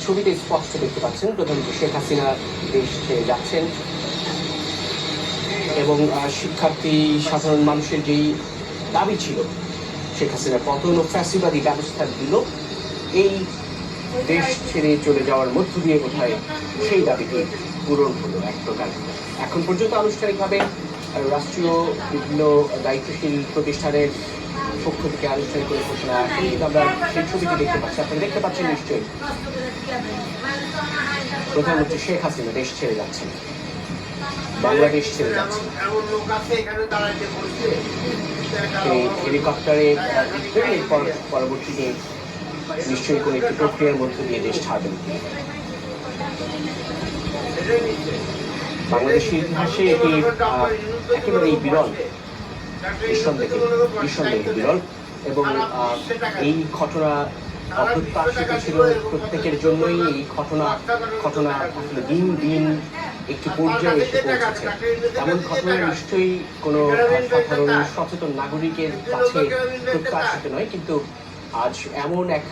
ছবিতে স্পষ্ট দেখতে পাচ্ছেন প্রধানমন্ত্রী শেখ হাসিনা দেশ ছেড়ে যাচ্ছেন এবং শিক্ষার্থী সাধারণ মানুষের যেই দাবি ছিল শেখ হাসিনার পতন ও ফ্যাসিবাদী ব্যবস্থার বিলোপ, এই দেশ ছেড়ে চলে যাওয়ার মধ্য দিয়ে বোধহয় সেই দাবিটি পূরণ হলো এক প্রকার। এখন পর্যন্ত আনুষ্ঠানিকভাবে রাষ্ট্রীয় বিভিন্ন দায়িত্বশীল প্রতিষ্ঠানের পক্ষ থেকে আনুষ্ঠানিক করে ঘোষণা আসেনি, কিন্তু আমরা সেই ছবিটি দেখতে পাচ্ছি। আপনারা দেখতে পাচ্ছেন নিশ্চয়ই প্রধানমন্ত্রী শেখ হাসিনা দেশ ছেড়ে যাচ্ছেন, বাংলাদেশ ছেড়ে যাচ্ছেন। সেই হেলিকপ্টারে পরবর্তীতে নিশ্চয়ই কোনো একটি প্রক্রিয়ার মধ্য দিয়ে দেশ ছাড়বেন। বাংলাদেশের ইতিহাসে এটি একেবারেই বিরল, নিঃসন্দেহে বিরল, এবং এই ঘটনা অপ্রত্যাশিত ছিল প্রত্যেকের জন্যই। এই ঘটনা আসলে দিন দিন একটি পর্যায়ে এসে পৌঁছেছে। এমন ঘটনা নিশ্চয়ই কোনো সাধারণ সচেতন নাগরিকের কাছে প্রত্যাশিত নয়, কিন্তু আজ এমন এক